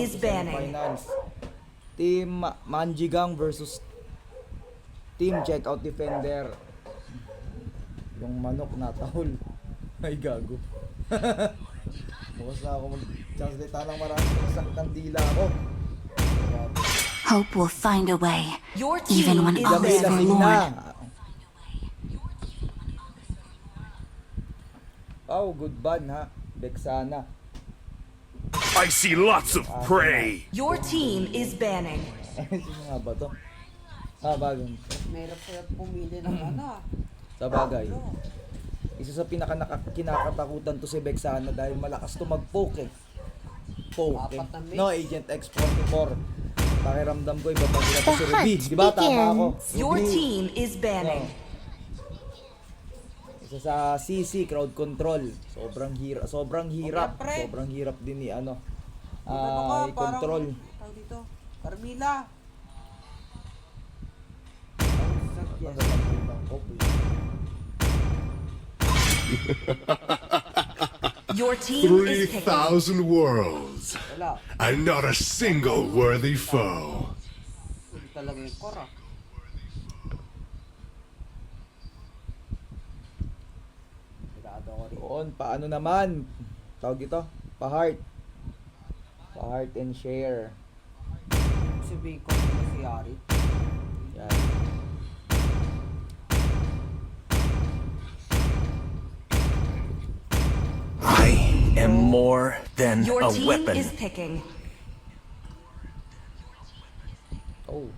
is banning. Finals. Team Manjigang versus Team Checkout Defender. Yung manok na tahol. Ay gago. Bukas na ako mag-translate ng marami sa kandila ako. Hope will find a way, Your even team when is all is banning. forlorn. Oh, good ban ha. Vexana. I see lots of prey. Your team is banning. Sino nga ba to? Ah, bagay. Mahirap sa'yo pumili ng ano. Sa bagay. Isa sa kinakatakutan to si Vexana dahil malakas to mag-poke eh. Poke. Apat na mix. No, Agent X44. Pakiramdam ko iba pang nila to si The Ruby. hunt Di ba? Tama ako. Your Ruby. team is banning. Isa sa CC, crowd control. Sobrang hirap. Siyempre. Sobrang hirap din ni ano. Ano ka, I-control. parang, tawag dito, Carmila. Your team is picking. 3,000 worlds, Wala. and not a single worthy foe. Hindi talaga yung core ah. Sigado ko rin. Doon, paano naman? Tawag ito? Pa-heart. Pa-heart and share. Sabihin ko na si Yari. Yan. I am more than Your a team weapon. is picking. Oh.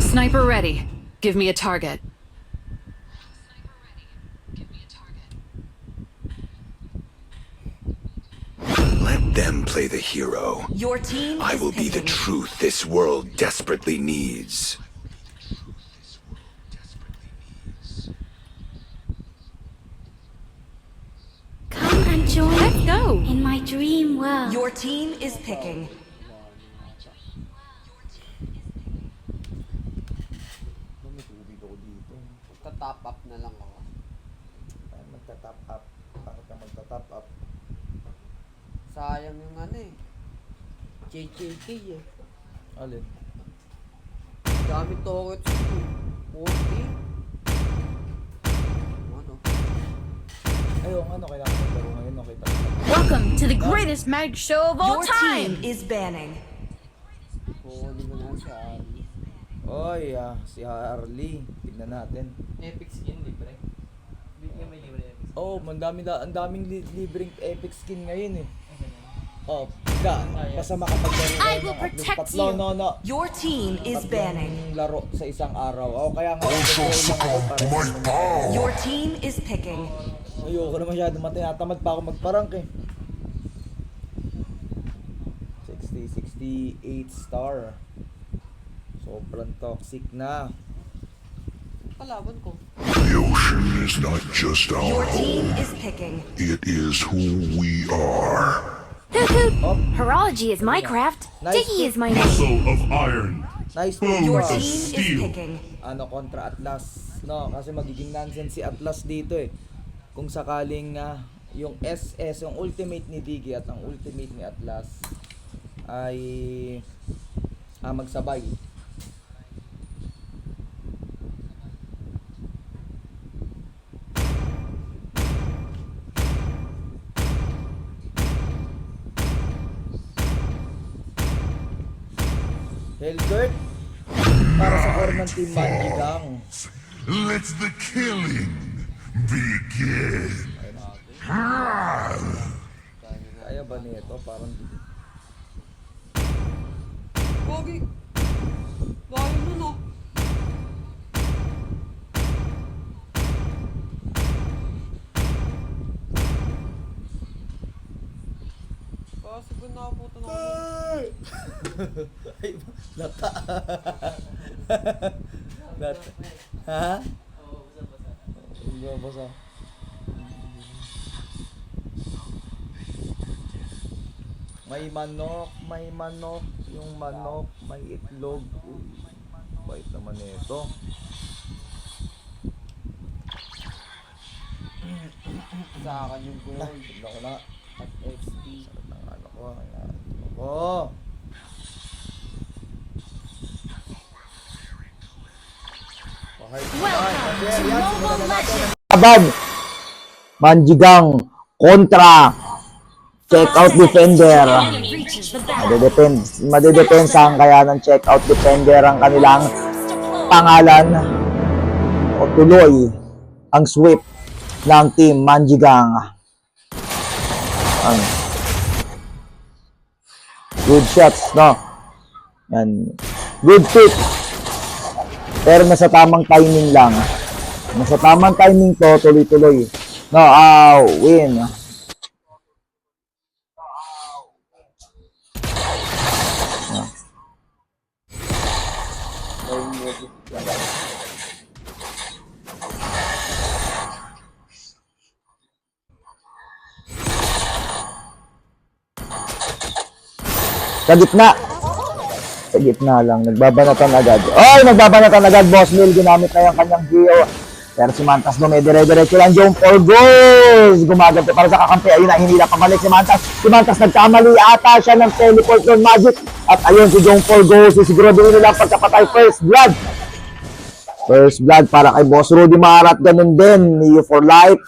Sniper ready. Give me a target. Let them play the hero. Your team I is will be the picking. truth this world desperately needs. Come and join Let's go. in my dream world. Your team is picking. May tubig ako dito. Magta-top up na lang ako. Ay, magta-top up. Bakit ka magta-top up? Sayang yung ano eh. JJK eh. Alin? Dami tokets eh. 40. Ano? Ayun, ano, kailangan maglaro ngayon. Okay, tapos. Welcome to the greatest mag show of all Your team time. is banning. Kukunin mo na si Ari. Oy, si Harley. Tignan natin. Epic skin, libre. Bigyan may libre epic skin. Oh, ang daming libreng epic skin ngayon eh. Oh, basta makapaglaro I kayo will ng at least protect tatlo, you. no. Your team is banning. Tatlong laro sa isang araw. Oh, kaya nga lang ako Your team is picking. ayoko na masyado matinatamad pa ako magparank eh. 68 star. Sobrang toxic na. Palaban ko. The ocean is not just Your our team home, is picking. it is who we are. Hoot hoot. Oh, Horology is my craft. Nice. Diggy is my name. Muscle of iron. nice to Your Wow. team is Steal. picking. ano kontra Atlas, no, kasi magiging nonsense si Atlas dito eh kung sakaling yung SS, yung ultimate ni Diggy at ang ultimate ni Atlas ay magsabay. Helgert para sa core ng Team Manjigang. Let the killing begin. Kaya ba nito? Parang Pogi! Layo nun ah. Kaso ganaputan ako. ay, lata. Lata. Ha? Oo, basa-basa. Basa. May manok, yung manok, may itlog. Uy, bait naman ito. Sa akin yung gold. Tignan ko na. At XP. Sarap ng ano ko. Ayan. Ako. Abad. Manjigang kontra check out defender. Madedepensahan kaya ng check out defender ang kanilang pangalan o tuloy ang sweep ng team Manjigang. Good shots, no? Yan. Good pick. Pero nasa tamang timing lang. Nasa tamang timing to, tuloy-tuloy. No, win. Sa gitna. Sa gitna lang. Nagbabanatan agad. Oy, nagbabanatan agad. Boss Mil, ginamit na yung kanyang Geo. Pero si Mantas dumidire-diretso lang yung 4 goals. Gumaganto para sa kakampi. Ayun na, hinila pabalik si Mantas. Si Mantas nagkamali ata siya ng teleport ng Magic. At ayun si Jong 4 goals. Sisiguraduhin nila pagkapatay. First blood. First blood para kay Boss Rudy Marat. Ganun din. Neo for life.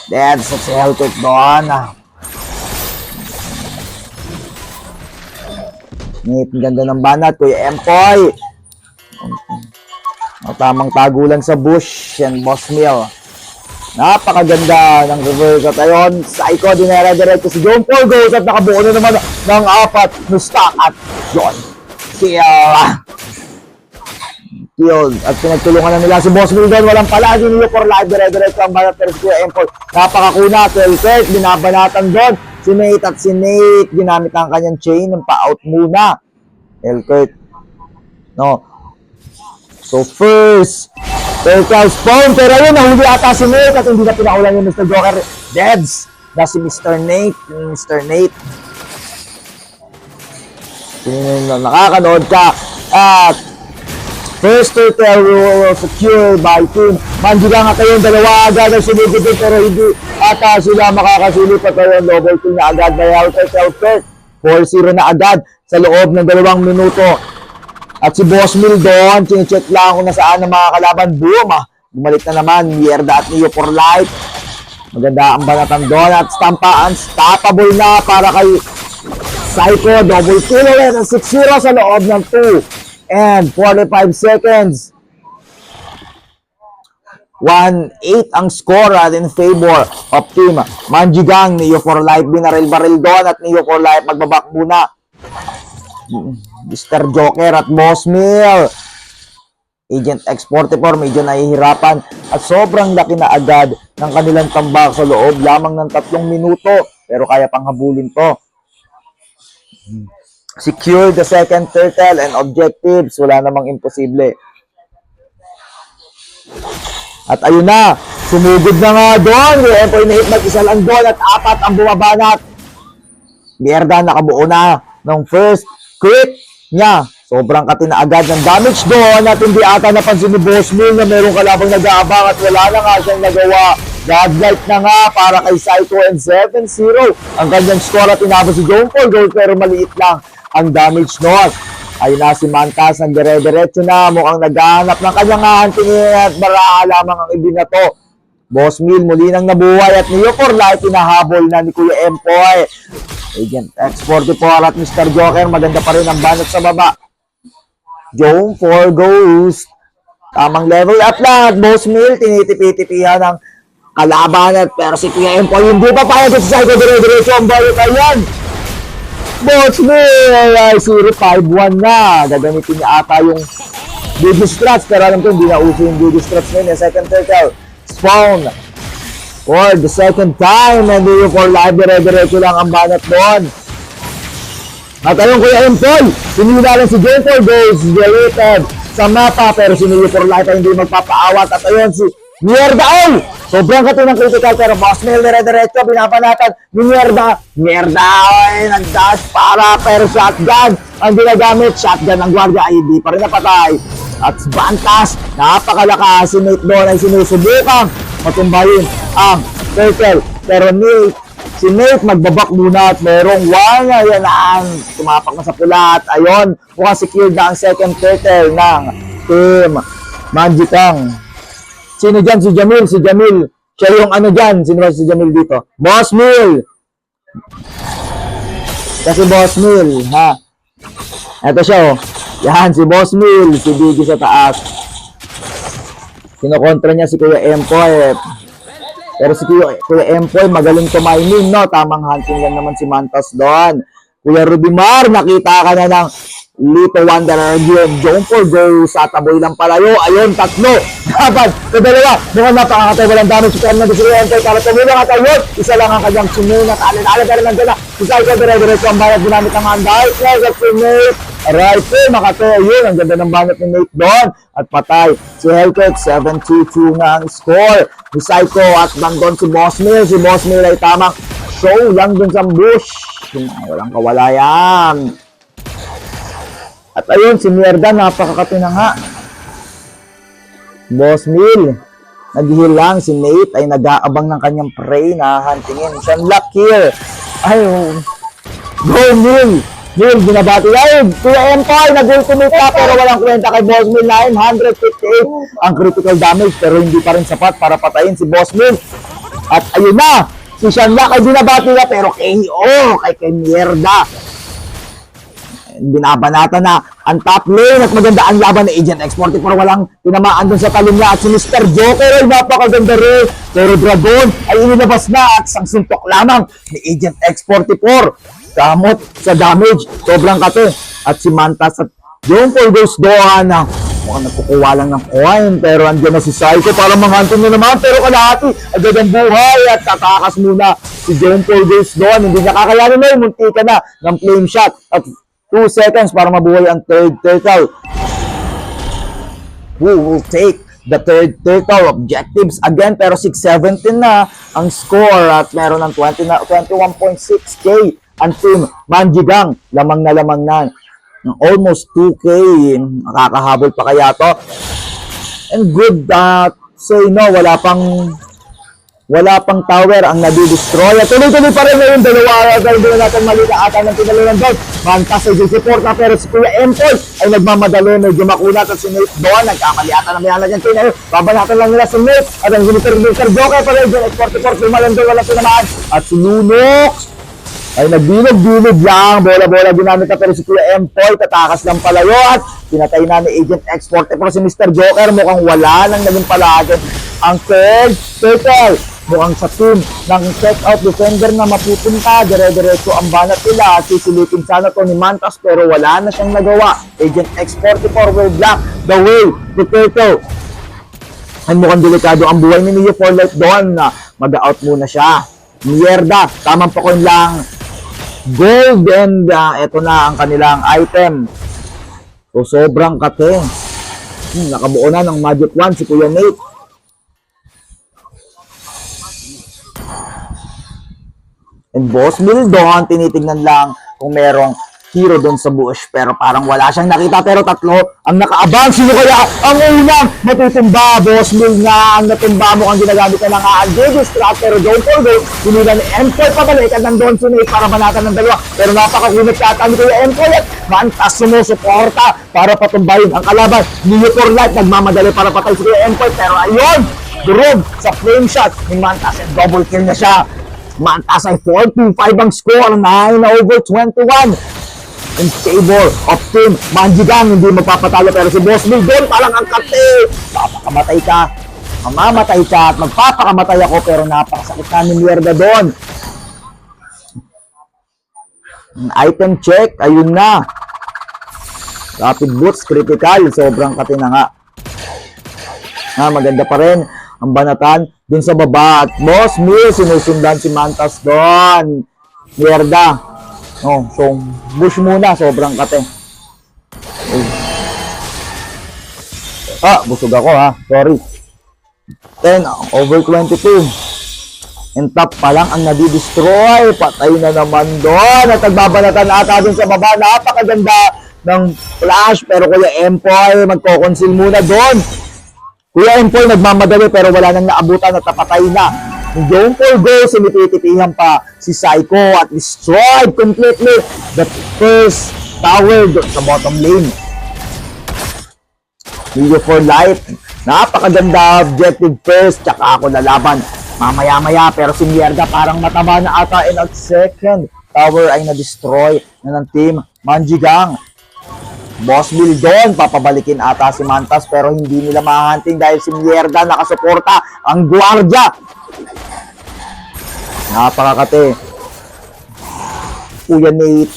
That's si Hellquick doon. Ngit, ganda ng banat, Kuya Empoy. Tamang tagulan sa bush and Boss Mil. Napakaganda ng reverse at ayun, Psycho dinere-diretso si John 4 goals at nakabuo na naman ng 4 no stock at John kill at pinagtulungan na nila si Boss Mil doon. Walang palagi niyo for live, dire-diretso ang banat pero si Kuya Empoy napakakuna, 12-30, binabanatan doon. Si Nate ginamit ang kanyang chain ng pa-out muna. Elkert. No. So first, circle spawn. Pero yun, nahuli ata si Nate at hindi na pinaulan yung Mr. Joker. Deads. Na si Mr. Nate. Nakakanood ka. At first turtle secured by team Manjigang at ayun, dalawa agad ang sinigid din pero hindi ata sila makakasilip at ayun, double kill na agad by Hellquick. 4-0 na agad sa loob ng 2 minuto. At si Boss Mil doon, chinecheck lang kung nasaan ang mga kalaban. Boom! Bumalik na naman, Mierda at Neo for life. Maganda ang banatan doon at stampaan, stoppable na para kay Psycho. Double kill ulit at 6-0 sa loob ng 2 and 45 seconds. 1-8 ang score at in favor of team Manjigang. Neo for life, binaril-baril doon at Neo for life magbabak muna. Mr. Joker at Boss Mil. Agent X44 medyo nahihirapan at sobrang laki na agad ng kanilang tambak sa loob lamang ng 3 minuto pero kaya pang habulin to. Secure the second turtle and objectives. Wala namang imposible. At ayun na, sumugod na nga doon. Empoy na hit mag-isa lang doon at 4 ang bumabanat. Mierda, nakabuo na ng first crit niya. Sobrang katina agad ng damage doon at hindi ata napansin ni Boss Mil na merong kalabang nag-aabang at wala na nga siyang nagawa. Godlight na nga para kay Psycho and 7-0 ang kanyang score at inabot si John 4 goals pero maliit lang ang damage noon. Ayun na si Mantas ang dire-diretso na mukhang naghahanap ng kanyang hahantingin at baraha lamang ang ibinato. Boss Mil muli nang nabuhay at Neo for life inahabol na ni Kuya Empoy. Agent X44 at Mr. Joker maganda pa rin ang banat sa baba. Jong 4 goes. Tamang level up lang at Boss Mil tinitipi-tipihan ng kalaban at pero si Kuya Empoy hindi pa payag sa Psycho dire-diretso ang balik ayan. Boss Mil ay 0-5-1 na. Gagamitin niya ata yung Biggie Struts pero alam ko hindi na uso yung Biggie Struts na yun. Second turtle spawn for the second time and Neo for life dire-diretso lang ang banat doon. At ayun Kuya Empoy, sinila lang si Jong 4 goals deleted sa mapa pero si Neo for life ay hindi magpapaawat at ayun si Mierda ay! Sobrang katinang critical pero Boss Mil dire-diretso binabanatan ni Mierda ay nag-dash para pero shotgun ang ginagamit. Shotgun ng gwardiya ay hindi pa rin napatay. At Bantas, napakalakas si Nate doon ay sinusubukang matumbayin ang circle pero si Nate magbabak muna at merong 1. Ayan ang tumapak na sa pula at ayun mukhang secure na ang second turtle ng team Magic Kang. Sino dyan? Si Jamil. Si Jamil. Siya yung ano dyan. Sino ba si Jamil dito? Boss Mill. Kasi Boss Mill, ha? Ito siya, oh. Yan, si Boss Mill. Si Biggie sa taas. Kinokontra niya si Kuya Empoy. Pero si Kuya Empoy, magaling tumining, no? Tamang hunting lang naman si Mantas doon. Kuya Rudimar, nakita ka na ng Little Wanderer again. Jompo, go sa taboy lang palayo. Ayun, tatlo. Dapat, sa dalawa. Mukhang napakakatay. Walang damage si Fernando si Kuya Empoy. Para tumulong at ayun. Isa lang ang kanyang sinunat. Alin-alin ka naman dyan. Isa ikaw, dire-diretso ang banat. Ginamit ang handay. At sinunat. Rifle, makatayo. Yun, ang ganda ng banat ni Nate doon. At patay. Si Hellcat, 7-2-2 na ang score. Si Psycho at nandun si Boss Mill. Si Boss Mill ay tamang show lang dun sa bush. Walang kawalayan. At ayun, si Mierda, napakakati na nga. Boss Mill, nag-heal lang. Si Nate ay nag-aabang ng kanyang prey na huntingin. Shanlock here. Ayun. Go Mill. Mill, binabati. Ayun, Kuya Empire, nag-ultimate pa pero walang kwenta kay Boss Mill. 958 ang critical damage pero hindi pa rin sapat para patayin si Boss Mill. At ayun na, si Shanlock ay binabati na pero KO kay Mierda. Binabanata na ang top lane at maganda ang laban ni Agent X44. Walang tinamaan dun sa talon niya at si Mr. Joker ay napakaganda rin. Pero Dragon ay inilabas na at isang suntok lamang ni Agent X44. Kamot sa damage, sobrang kate. At si Mantas at Jompo goes doon na mukhang nagkukuha lang ng coin pero andyan na si Psycho para manghantin na naman pero kalahati agad ang buhay at tatakas muna si Jompo goes doon. Hindi niya kakayanin na munti ka na ng flame shot at 2 seconds para mabuhay ang third turtle. Who will take the third turtle? Objectives again, pero 6-17 na ang score at meron ng 21.6k ang team Manjigang. Lamang na almost 2k. Nakakahabol pa kaya to? And good say no, wala pang tower ang nadi-destroy. At tuloy-tuloy pa rin ngayon, dalawa natin mali na ata ng tinalunan doon. Mantas ay susuporta pero si Kuya Empoy ay nagmamadali, medyo makunat at si Nate doon. Nagkakaliatan na may alam dyan tinayo. Babanatan lang nila si Nate at ang Mr. Joker pa rin dyan. X44, lumalang doon, wala sinamaan. At si Lunox ay nagbilog-bilog lang. Bola-bola ginamit na pero si Kuya Empoy tatakas lang palayo at pinatay na ni Agent X44 si Mr. Joker. Mukhang wala nang naging palagin ang third turtle. Mukhang sa team ng check-out defender na mapupunta. Dire-diretso ang banat nila. Sisilipin sana to ni Mantas pero wala na siyang nagawa. Agent X44 will block the way to turtle. Ay mukhang delikado ang buhay ni Neo for life doon na mag-out muna siya. Mierda, tamang pakon lang. Gold and eto na ang kanilang item. So sobrang kate. Nakabuo na ng Magic Wand si Kuya Nate. And Boss Mill doon, tinitignan lang kung merong hero doon sa bush. Pero parang wala siyang nakita. Pero tatlo ang nakaabang. Sino kaya ang unang matutumba? Boss Mill nga ang natumba mo ang ginagamit na ng Andrew Strat. Pero don't forget, sinila ni Empoy pabalik at nandun si Nate para banatan ng dalawa. Pero napakakunit kata ni Kuya Empoy at Mantas sumusuporta para patumbayin ang kalaban. Neo for life, nagmamadali para patay si Kuya Empoy. Pero ayun, durog sa frame shot ni Mantas and double kill na siya. Mantas ay 4-5 ang score, 9/21 in favor of team Manjigang. Hindi magpapatalo pero si Boss Mill doon palang ang kate. Papakamatay ka, mamamatay ka at magpapakamatay ako pero napakasakit na ni Mierda doon. Item check, ayun na. Rapid boots, critical, sobrang kate na nga. Maganda pa rin ang banatan dun sa baba at Boss Mill sinusundan si Mantas doon. Mierda. So bush muna, sobrang kate. Busog ako sorry. 10/22. And top pa lang ang nadi-destroy. Patay na naman doon. At nagbabanatan ata dun sa baba. Napakaganda ng flash pero Kuya Empoy magko-conceal muna doon. Kuya Empoy nagmamadali pero wala nang naabutan at napatay na. Yung for goal, sinititipihan pa si Psycho at destroyed completely the first tower sa bottom lane. Video for life. Napakaganda objective first, tsaka ako lalaban. Mamaya-maya, pero si Mierda parang mataba na ata and at second tower ay na-destroy na ng team Manjigang. Boss Bill doon, papabalikin ata si Mantas pero hindi nila mahahunting dahil si Mierda nakasuporta ang gwardiya. Napakakate. Kuya Nate,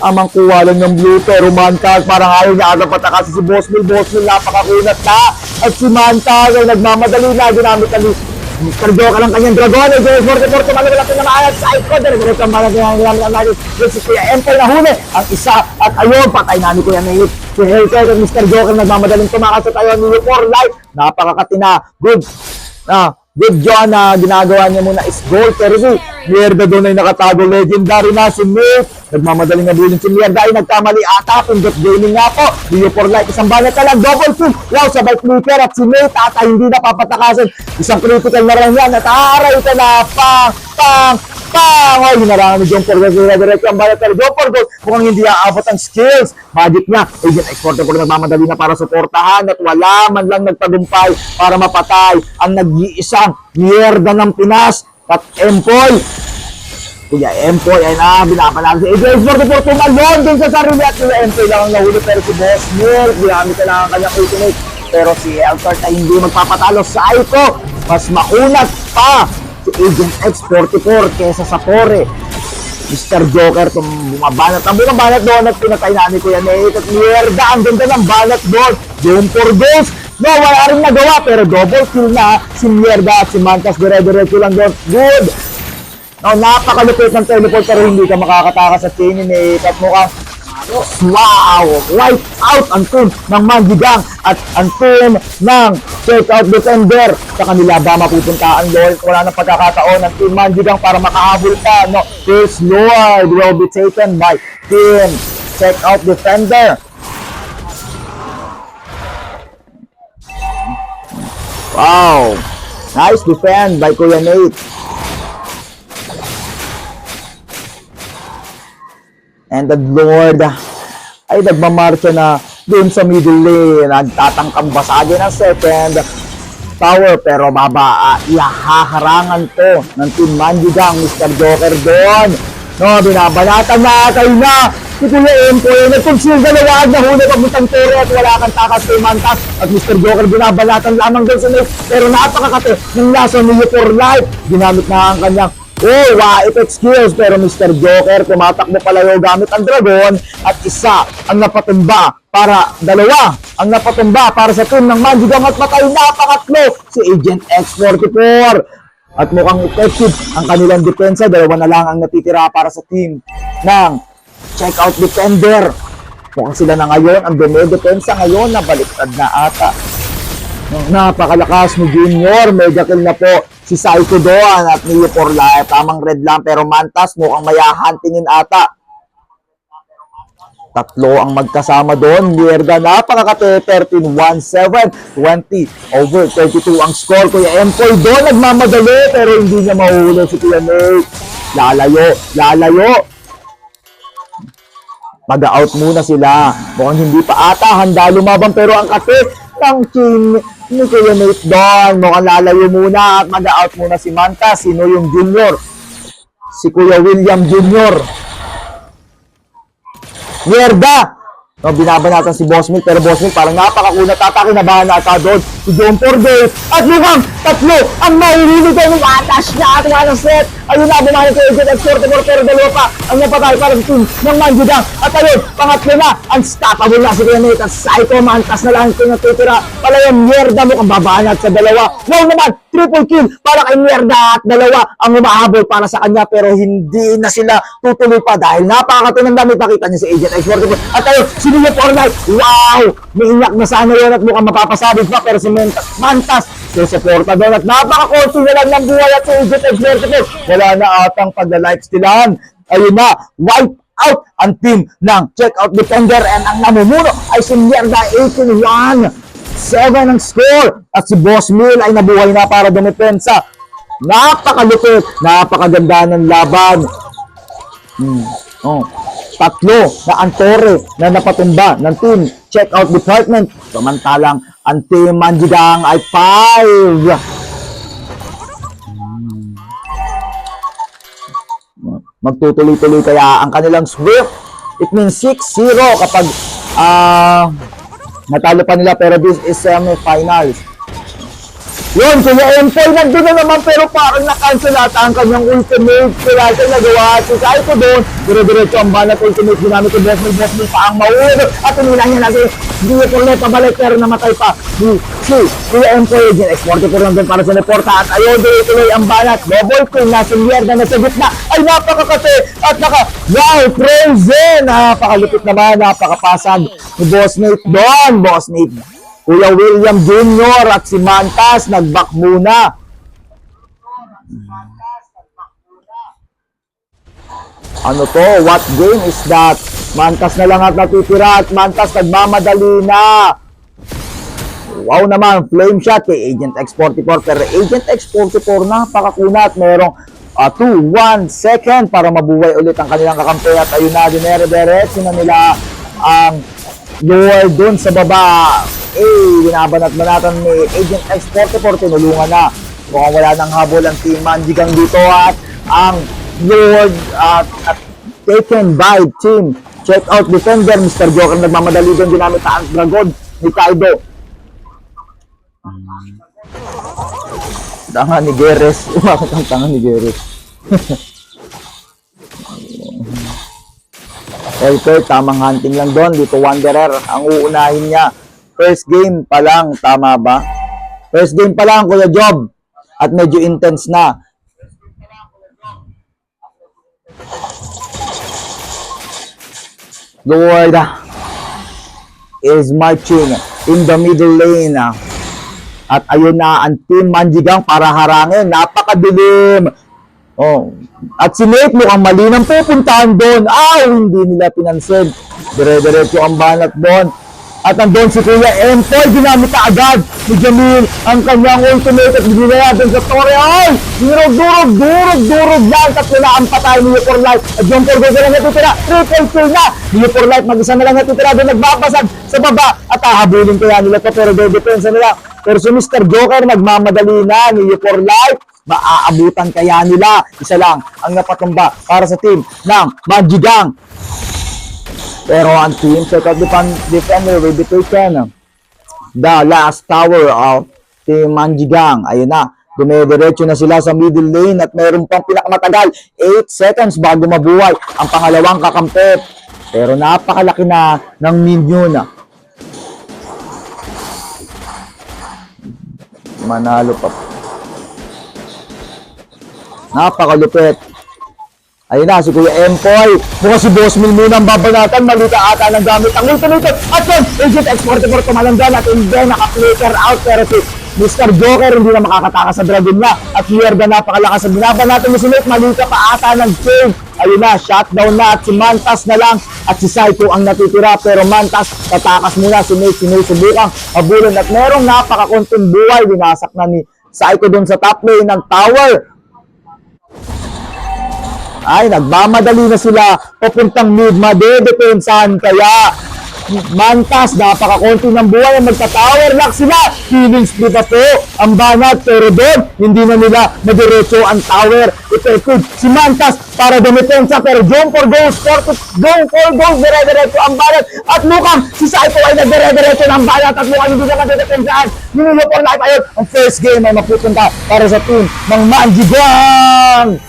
amang kuha lang ng blue pero Mantas parang ayaw niya agad patakasin si Boss Bill. Boss Bill napakakunat na at si Mantas ay nagmamadali na ginamit ang Mr. Joker ang kanyang dragon ay Joker 44 tumalagay lang tinamaan at side ko dire-diretso ang balang ginamit natin si Kuya Empoy na huli ang isa at ayun patay na ni Kuya Nate si Hellcat at Mr. Joker nagmamadaling tumakas at ayun ni for life napakakatina good John na ginagawa niya muna is goal pero si Mierda doon ay nakatago legendary na si Nate nagmamadaling nabulin si Mierda ay nagkamali ata pindot gaming nga po Dio for life isang banat ka lang double kill wow sabay flicker at si Nate ata hindi na papatakasin isang critical na lang yan at aaray ka na pang ay hinarangan ni John Porgo dire-diretso ang banat ka John Porgo mukhang hindi aabot ang skills magic niya Agent Exporter ko nagmamadali na para suportahan at wala man lang nagtagumpay para mapatay ang nag-iisang Mierda ng Pinas at Empoy Kuya Empoy ay binapanalo si Agent Exporter tumalon din sa sarili at Kuya Empoy lang ang nahuli pero si Boss Mir ginamit na lang ang kanyang ultimate pero si Elkart ay hindi magpapatalo sa Aiko mas maunat pa si Agent X44 kesa sa Pore Mr. Joker bumabanat ang bumabanat doon at pinatay na ni Kuya Nate at Mierda ang ganda ng banat doon Doom for goals no wala rin nagawa pero double kill na si Mierda at si Mantas dire-diretso lang doon good no napakalupit ng teleport pero hindi ka makakatakas sa team ni Nate at mukhang wow! Wipe out ang team ng Manjigang at ang team ng Checkout Defender. Sa kanila ba mapupunta ang Lord? Wala nang pagkakataon ng team Manjigang para makahabol pa. No, First Lord will be taken by team Checkout Defender. Wow! Nice defend by Kuya Nate. And the Lord ay nagmamarcha na doon sa middle lane. Nagtatangkang basagi ng second tower. Pero ihaharangan to ng Team Manjigang. Mr. Joker doon. No, binabanatan na kayo na. Si Kuya Empoy, nagpunsil dalawag na huli pabuntang tore at wala kang takas kay Mantas. At Mr. Joker binabanatan lamang doon sa net. Pero napakakate ng nasa Neo for life. Ginamit na ang kanyang effect skills pero Mr. Joker tumatakbo palayo gamit ang dragon at isa ang napatumba para dalawa ang napatumba para sa team ng Manjigang at patay na pangatlo si Agent X44 at mukhang effective ang kanilang depensa dalawa na lang ang natitira para sa team ng Checkout Defender mukhang sila na ngayon ang dumedepensa ngayon na baliktad na ata napakalakas ni Junior mega kill na po si Psycho doon at Neo for life. Tamang red lang pero Mantas mukhang mayahantingin ata. Tatlo ang magkasama doon. Mierda napakakate 13-1-7 20/32 ang score. Kuya Empoy doon nagmamadali pero hindi niya mahuli si Kuya Nate. Lalayo. Mag-out muna sila. Mukhang hindi pa ata handa lumabang pero ang kate ng team ni Kuya Nate doon. Mukhang lalayo muna at mag-out muna si Manta. Sino yung junior? Si Kuya William Junior. Mierda! No, binabanatan si Boss Milk pero Boss Milk parang napakakunat ata kinabahan na ata doon si John Porgo at mukhang tatlo ang mahihili doon ng atash na at walang set ayun na bumahan ko yung X44 pero dalawa pa ang napatay para sa team ng Manjigang at ayun pangatlo na unstoppable na si Kuya Nate at Psycho Mantas na lang ito natutira pala yung Mierda mo kang babanat sa dalawa wow naman triple kill para kay Mierda at dalawa ang umahabol para sa kanya pero hindi na sila tutuloy pa dahil napakatunang damit nakita niya si Agent X44 at ayun Neo for life. Wow! May iyak na sana yun at mukhang mapapasabit pa pero si Mantas susuporta doon at napaka-konti na lang ng buhay at si Agent X44 wala na atang pagla-lifestealan. Ayun na, wipe out ang team ng Checkout Defender and ang namumuno ay si Mierda 18-1-7 ang score at si Boss Mill ay nabuhay na para dumepensa. Napakalupit, napakaganda ng laban. tatlo na Antore na napatumba ng team checkout department. Samantalang ang team Manjigang ay 5. Magtutuloy-tuloy kaya ang kanilang sweep. It means 6-0 kapag natalo pa nila, pero this is semifinals. Yun, Kuya Empoy, nandun na naman pero parang na-cancel ata ang kanyang ultimate. Kaya siya nagawa si Saiko doon. Dire-diretso ang banat ultimate. Ginamit ko Boss Mil pa ang maulo. At umilang niya natin. Hindi ko ulit pabalik pero namatay pa. Si Kuya Empoy, exporte ko lang din para sa reporta. At ayun, tuloy ang banat. Double queen, nasa mierda na sa gitna. Ay, napakakate at wow, frozen. Napakalupit naman, napakapasag ni Boss Nate doon. Boss Nate, Kuya William Jr. at si Mantas nag-back muna. Ano to? What game is that? Mantas na lang at natitira at Mantas nagmamadali na. Wow naman, flame shot kay Agent X44. Pero Agent X44 napakakuna at merong 2-1 second para mabuhay ulit ang kanilang kakampi. At ayun na, dinere-diretso na nila ang lower dun sa baba. Binabanat-banatan ni Agent X44, tinulungan na. Mukhang wala nang habol ang team Manjigang dito at ang Lord at taken by team checkout defender. Mr. Joker nagmamadali doon, ginamit ang dragon ni Kaido. Tanga ni Geres. Umakot ang tanga ni Geres. Okay, tamang hunting lang doon. Dito Wanderer ang uunahin niya. First game pa lang, tama ba? First game pa lang, Kuya Job. At medyo intense na. Lord is marching in the middle lane. At ayun na ang team Manjigang para harangin. Napakadilim. Oh. At si Nate mukhang mali nang pupuntahan doon. Hindi nila pinansin. Dire-diretso ang banat doon. At andun si Kuya Empoy, ginamit na agad ni Jamil ang kanyang ultimate at binilaya doon sa Torre. Durog yan. Tatlo na ang patay ni For Life. At yung For Life na lang natitira. Triple kill na. Ni For Life, mag-isa na lang natitira doon. Nagbabasag sa baba. At hahabulin kaya nila ito pero dedepensa nila. Pero si Mr. Joker, nagmamadali na ni For Life. Maaabutan kaya nila. Isa lang ang napatumba para sa team ng Manjigang. Pero ang team checkout defender will be taken. The last tower of team Manjigang. Ayun na. Dumediretso na sila sa middle lane at meron pang pinakamatagal. 8 seconds bago mabuhay ang pangalawang kakampi. Pero napakalaki na ng minion. Manalo pa. Napakalupit. Ayun na, si Kuya Empoy. Mukhang si Boss Mil muna ang babanatan. Malita ata ng gamit ang ultimate. At yun, Agent X44 tumalanggan at hindi naka-flicker out. Pero si Mr. Joker hindi na makakatakas sa dragon na. At Hierda napakalakas. Binabanatan ni si Nate. Malita pa ata ng chain. Ayun na, shutdown na. At si Mantas na lang. At si Saiko ang natitira. Pero Mantas, tatakas muna si Nate. Sinusubukang habulin. At merong napakakunting buhay. Binasak na ni Saiko dun sa top lane ng tower. Ay, nagmamadali na sila papuntang mid, madedepensahan kaya Mantas, napakakonti ng buhay ang magta-tower lock sila. Healing split na po ang banat pero doon, hindi na nila madiretso ang tower. Effective si Mantas para dumepensa pero Jump for goals, dire-diretso ang banat at mukhang si Saito ay nagdire-diretso ng banat at mukhang hindi na madidepensahan. Ninulo for life ayun. Ang first game ay mapupunta para sa team ng Manjigang.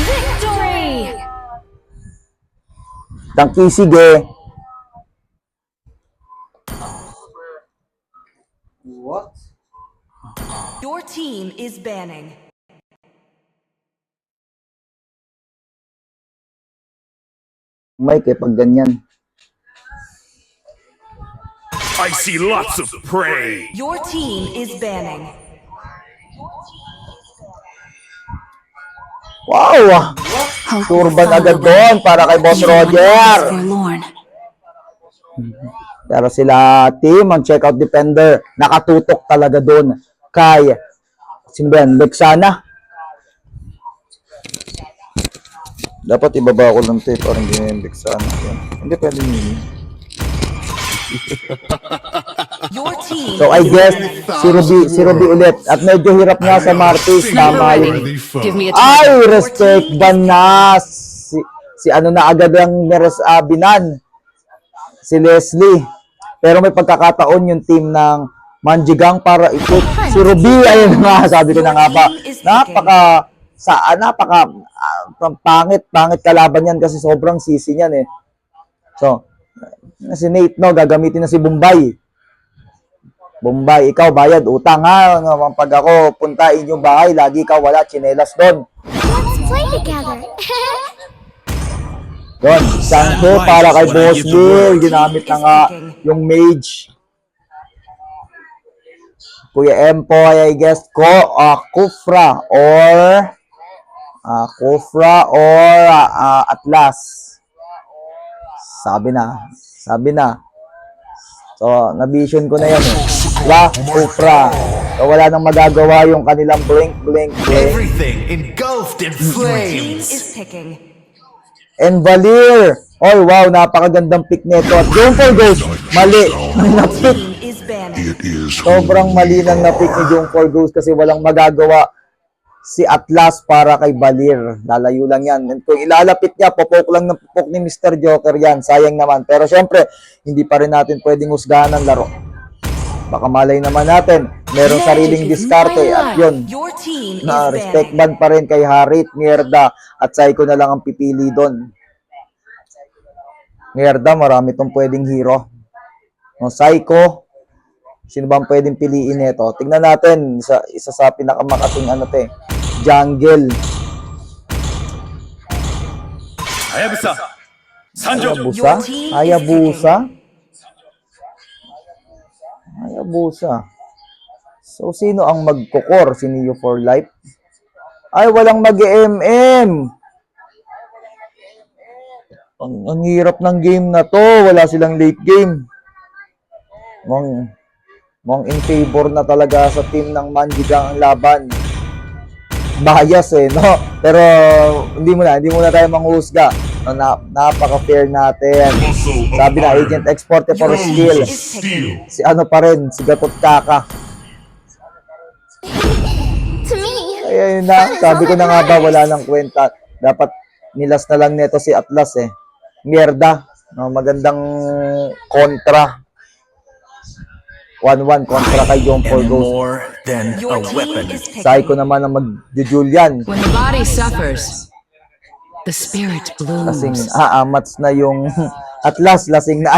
Victory! Tangki, sige. What? Your team is banning. Mike, pag ganyan. I see lots of prey. Your team is banning. Wow! Turban agad doon para kay Boss Roger. Forlorn. Pero sila team, ang checkout defender, nakatutok talaga doon kay sino ba yan? Lexana. Dapat ibaba ko lang tape parang ginembik sa ano. Hindi pwede yun. Your team So I guess si Ruby ulit. At medyo hirap nga sa Martis. Sniper Tama ready. yun. Give me a Ay, target. respect ban na. Si ano na agad ang binan. Si Leslie. Pero may pagkakataon yung team ng Manjigang para ikot si Ruby. Ayun nga, sabi ko na nga ba. Pangit kalaban yan kasi sobrang sisi niyan eh. So, si Nate, no, gagamitin na si Bombay. Bombay, ikaw bayad, utang ha. Pag ako punta inyong bahay, lagi ikaw wala, tsinelas doon. Let's play together. Doon, Sancho para kay Boss Bill. Ginamit na nga yung mage. Kuya Empoy, I guess ko, Kufra or Atlas. Sabi na. So, na-vision ko na yan eh. Diba? Kufra. So, wala nang magagawa yung kanilang blink. Everything engulfed in team flames. is picking. And Valir. Oh, wow, napakagandang pick nito. At yung for Ghost, mali. Na-pick. Team is banning. Sobrang mali ng na-pick ni Jung for Ghost kasi walang magagawa si Atlas para kay Valir. Lalayo lang yan. And kung ilalapit niya, popok lang ng popok ni Mr. Joker yan. Sayang naman. Pero syempre, hindi pa rin natin pwedeng husgahan ang laro. Baka malay naman natin, merong sariling diskarte at yun, Your team is na respect ban banning. pa rin kay Harit, Mierda at Psycho na lang ang pipili doon. Mierda, marami tong pwedeng hero. No, Psycho, sino ba ang pwedeng piliin nito? Tingnan natin, isa sa pinakamakating jungle. Hayabusa. Sanjo. Hayabusa. So, sino ang magkukor? Si Neo for Life? Ay, walang mag-MM. Ang hirap ng game na to. Wala silang late game. Mukhang in favor na talaga sa team ng Manjigang ang laban. Bias eh, no? Pero hindi muna tayo manghusga. Napaka-fair natin. Sabi na, Agent Exporte for skill. Si ano pa rin, si Gatot Kaka. To me. Ayun na, sabi ko na nga ba, wala nang kwenta. Dapat nilas na lang nito si Atlas eh. Mierda. No, magandang kontra. 1-1 kontra kay John Paul And Ghost. more than a Your team weapon. is picking. Psycho naman ang mag-Julian. When the body suffers, the spirit Lasing, blooms. amats na yung Atlas. Lasing na.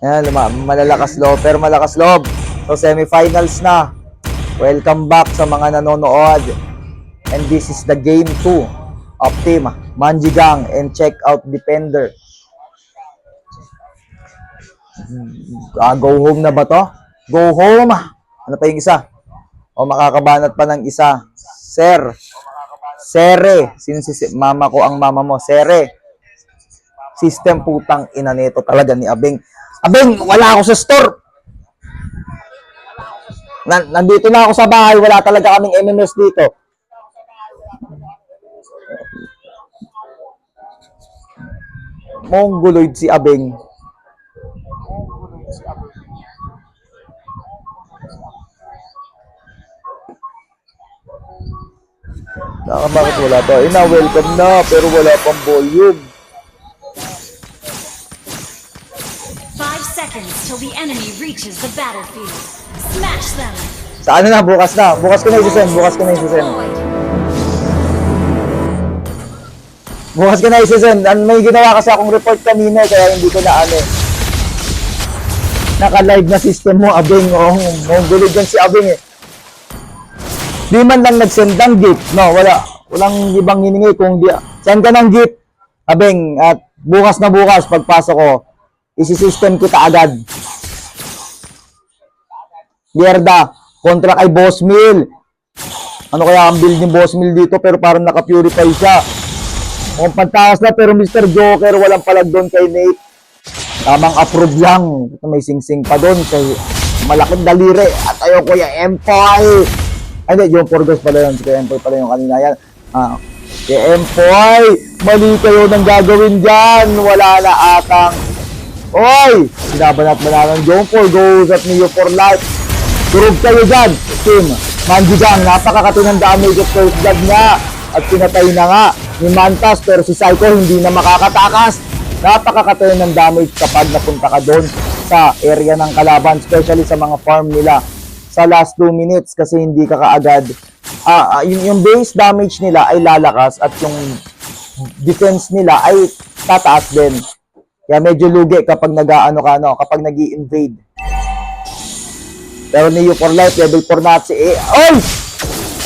Ayan, malalakas loob. Pero malakas loob. So, semifinals na. Welcome back sa mga nanonood. And this is the game 2 of Team Manjigang and Check Out Defender. Go home na ba to? Go home. Ano pa yung isa? O makakabanat pa ng isa. Sere. Sino si mama ko ang mama mo? Sere. System putang ina nito talaga ni Abeng. Abeng, wala ako sa store. Nandito na ako sa bahay. Wala talaga kaming MMS dito. Mongoloid si Abeng. Bakit wala to? Welcome na, pero wala pang volume. 5 seconds till the enemy reaches the battlefield. Smash them. Sa ano na, bukas na. Bukas ko na isisend. Bukas ko na isisend. May ginawa kasi akong report kanina, kaya hindi ko na naka-live na system mo, Abeng. Mongoloid yan si Abeng eh. Di man lang nag-send ng gift. No, walang ibang hiningi kung di. Send ka ng gift, Abeng, at bukas na bukas, pagpasok ko, isi-system kita agad. Mierda, kontra kay Boss Mill. Ano kaya ang build ni Boss Mill dito, pero parang naka-purify siya. Mukhang pantakas na, pero Mr. Joker, walang palag doon kay Nate. Tamang approve lang. May sing-sing pa doon. Malaking daliri. At ayaw Kuya Empoy. Ay, hindi, yung Porgos pala yun. Si Empoy pala yung kanina yan. Empoy! Mali kayo nang gagawin dyan. Wala na atang. Oy! Sinabanat mo na ng John Porgos at Neo for Life. Durog kayo dyan. Team Manjigang, napakakatinang damage at first blood niya. At pinatay na nga ni Mantas, pero si Psycho hindi na makakatakas. Napakakatinang ng damage kapag napunta ka doon sa area ng kalaban, especially sa mga farm nila sa last 2 minutes kasi hindi ka kaagad yung base damage nila ay lalakas at yung defense nila ay tataas din. Kaya medyo lugi kapag kapag nag-i-invade. Pero Neo for Life, level 4 na si Oy!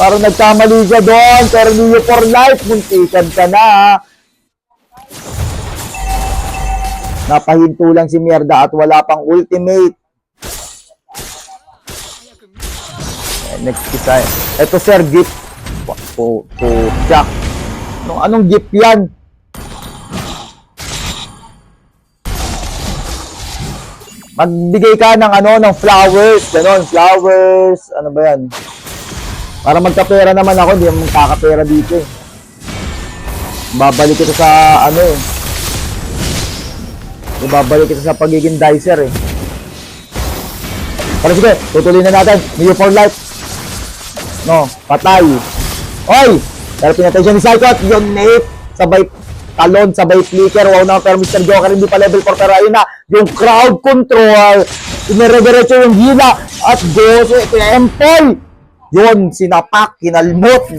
Parang nagkamali siya doon. Pero Neo for Life, muntikan ka na ha. Napahinto lang si Mierda at wala pang ultimate. Next isa. Ito sir, gift. Jack. Anong gift yan? Magbigay ka ng flowers, gano'n, flowers, ano ba yan? Para magkapera naman ako, hindi naman magkakapera dito eh. Babalik ito sa Ibabalik ito sa pagiging dicer eh. Pero sige, tutuloy na natin. Neo for Life. No, patay. Oy! Pero pinatay siya ni Psycho. Yung Nate, sabay talon, sabay flicker. Wow na, pero Mr. Joker hindi pa level 4. Pero ayun na, yung crowd control. Inire-diretso yung hila. At goes, Empoy. Yun, sinapak, kinalmot.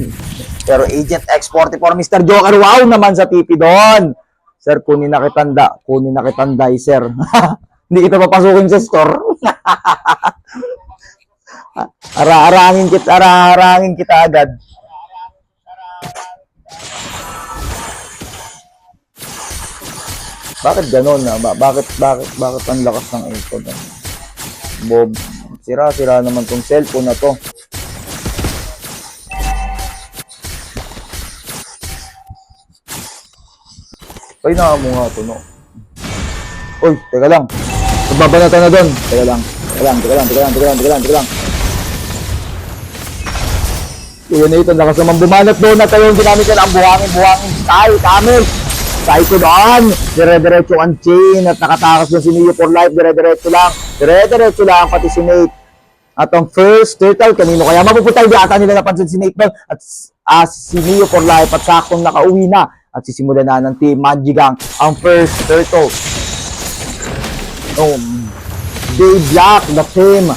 Pero Agent X44, Mr. Joker, wow naman sa TP doon. Sir, kunin na kitang dicer. Hindi kita papasukin sa store. Arangin kita agad. Bakit ganon na? Bakit ang lakas ng echo? Bob, sira naman tong cellphone na to. Ay, nakamunga ito, no? Uy, teka lang. Magbabanatan na doon. Teka lang. Yun na ito, lakas naman bumanat doon na tayo yung ginamit nila ang buhangin, style, camel. Psycho doon. Dire-diretso ang chain at nakatakas doon si Neo for Life. Dire-diretso lang pati si Nate. At ang first turtle, kanino kaya mapupunta hindi ata nila napansin si Nate doon. At si Neo for Life at saktong nakauwi na. At sisimula na ng Team Manjigang ang first turtle. Day Black, the team.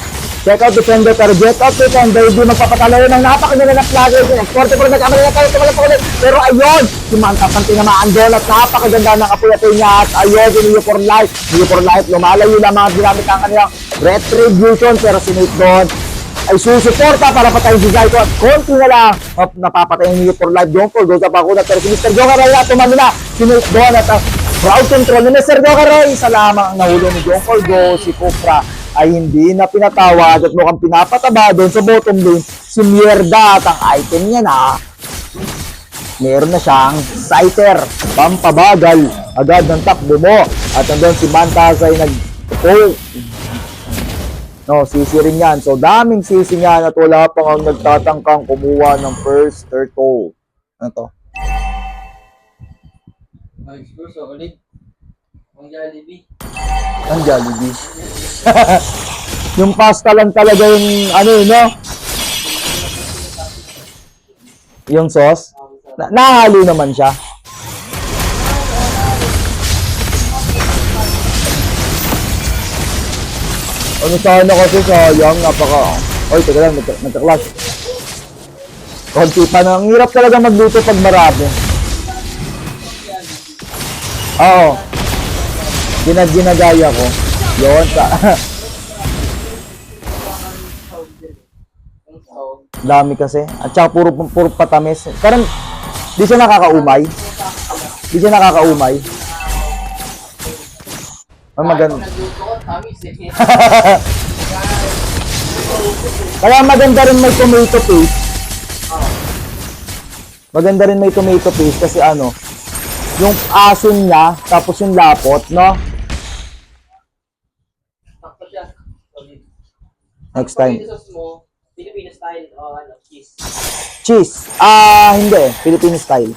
Check out defender, pero get out defender, hindi magpapatalo ng napakaganda na flagger. Exporte pero nagkamali na tayo, tumala pa ulit. Pero ayun, si Mantas ang tinamaan doon at napakaganda ng apuyato niya. At ayun, si Neo for Life. Neo for Life, lumalayo lang mga ginamit ang kanilang retribution. Pero si Nate doon ay susuporta para patayin si Zyko. At konti na lang, napapatay ang Neo for Life doon. Goes up ako na, pero si Mr. Joker ay tumano na. Si Nate doon at crowd control ni Mr. Joker ay isa lamang ang nahuli ni John Go. Si Cupra ay hindi na pinatawad at mukhang pinapataba doon sa bottom lane si Mierda at ang item niya na meron na siyang Scyther, pampabagal agad ng takbo mo at nandun si Mantas ay sisi rin yan. So daming sisi niyan at wala pang ang nagtatangkang kumuha ng first turtle. Ano to? Gusto ulit. Ang Jollibee. Ang Jollibee. Yung pasta lang talaga yung no? Yung sauce. Nahalo naman siya. Ano sana kasi sayang, Oy, teka lang, nagka-clash. Konti pa na. Ang hirap talaga magluto pag marami. Oo. Ginagaya ko. Yun. Dami kasi. At saka puro patamis. Parang, di siya nakakaumay. Ang maganda. Kaya maganda rin may tomato paste. Kasi yung asin niya, tapos yung lapot, no? Next time. Filipino style o ano, cheese. Cheese. Hindi. Filipino style.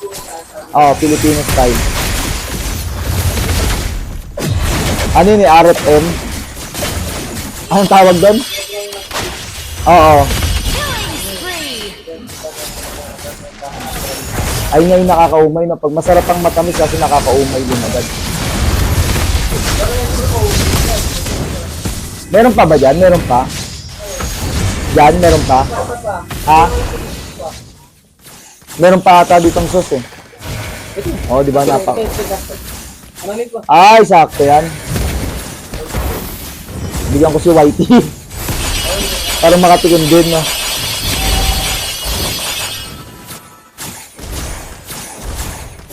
Filipino style. Ano yun, RFM? Anong tawag doon? Oo. Ay nga yung nakakaumay na. Pag masarap ang matamis kasi nakakaumay din agad. Meron pa ba dyan? Meron pa? Dyan? Meron pa? Ha? Meron pa ata ditong sauce eh. Oo, di ba napak? Ay, sakto yan. Bigyan ko si Whitey. Para makatikim din, no?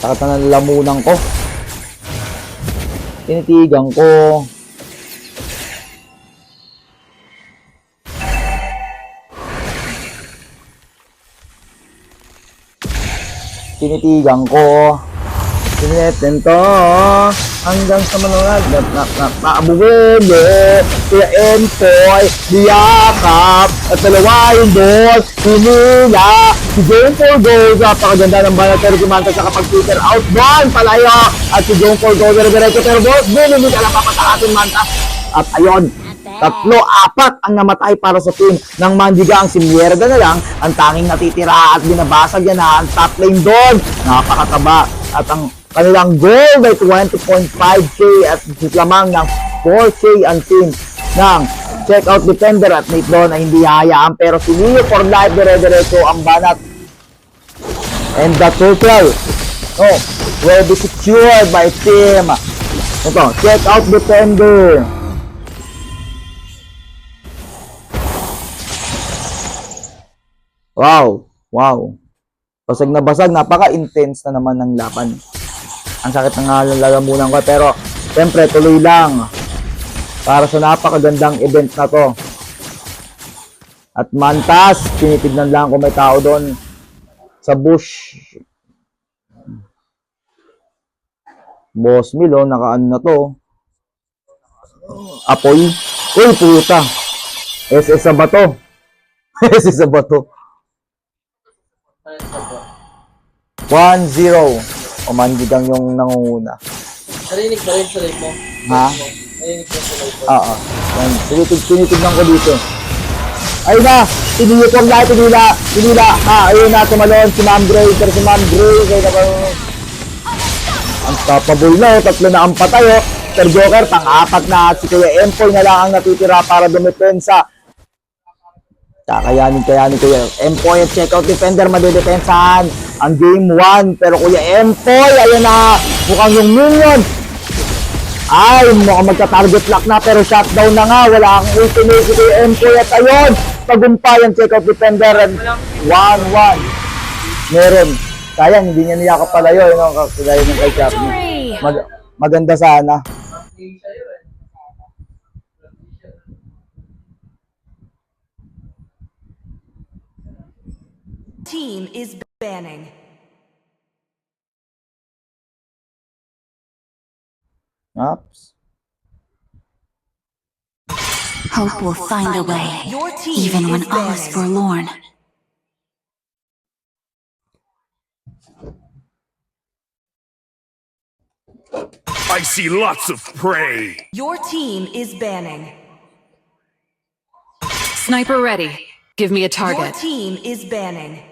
Takot na nalamunan ko. Tinitigan ko. Tinitigan ko. Sinetin to hanggang sa manulag naabugin Kuya Empoy diyakap at dalawa yung doon hinula si John Forgo napakaganda ng banat pero kumanta sa kapag Peter outbound palayo at si John Forgo diretso pero boss hindi ka lang papatakasin mantas at ayon 3-4 ang namatay para sa team ng Mandiga. Ang si Mierda na lang ang tanging natitira at binabasag yan na ang top lane doon. Napakataba at ang kanilang goal ay 20.5k at lamang ng 4k ang team ng checkout defender at Nate doon ay hindi hayaan pero si Leo for life dire-diretso ang banat and the total will be secured by team checkout defender. Wow. Basag na basag, napaka-intense na naman ng laban. Ang sakit ng lalamunan ko, pero siyempre tuloy lang para sa napakagandang event na to. At Mantas, tinitignan lang kung may tao doon sa bush. Boss Milo, nakaano na to. Apoy. Uy, puta. SS sa bato. SS sa bato. 1-0. O Mandigang yung nangunguna. Narinig ba rin sa live mo? Ha? Narinig ba sa live mo? Oo. Tinitignan ko dito. Ayun na! Tiniyukong lahat, tinila. Ayun na, tumalon si Ma'am Gray. Pero si Ma'am Gray, kaya na ba? Unstoppable na, 3 na ang patay. Sir Joker, pang-4 na at si Kuya Empoy na lang ang natitira para dumepensa. Kakayanin Kuya Empoy at checkout defender madedepensahan ang game 1 pero Kuya Empoy ayun na mukhang yung minion ay mukhang magka-target lock na pero shutdown na nga wala ang ultimate si Kuya Empoy at ayun tagumpay ang checkout defender and 1-1 meron sayang hindi niya niyakap palayo yun ang kagaya ng kay Chapman maganda sana. Team is banning. Oops. Hope will find a way, Your team even when is all is banning. forlorn. I see lots of prey. Your team is banning. Sniper ready. Give me a Your target. team is banning.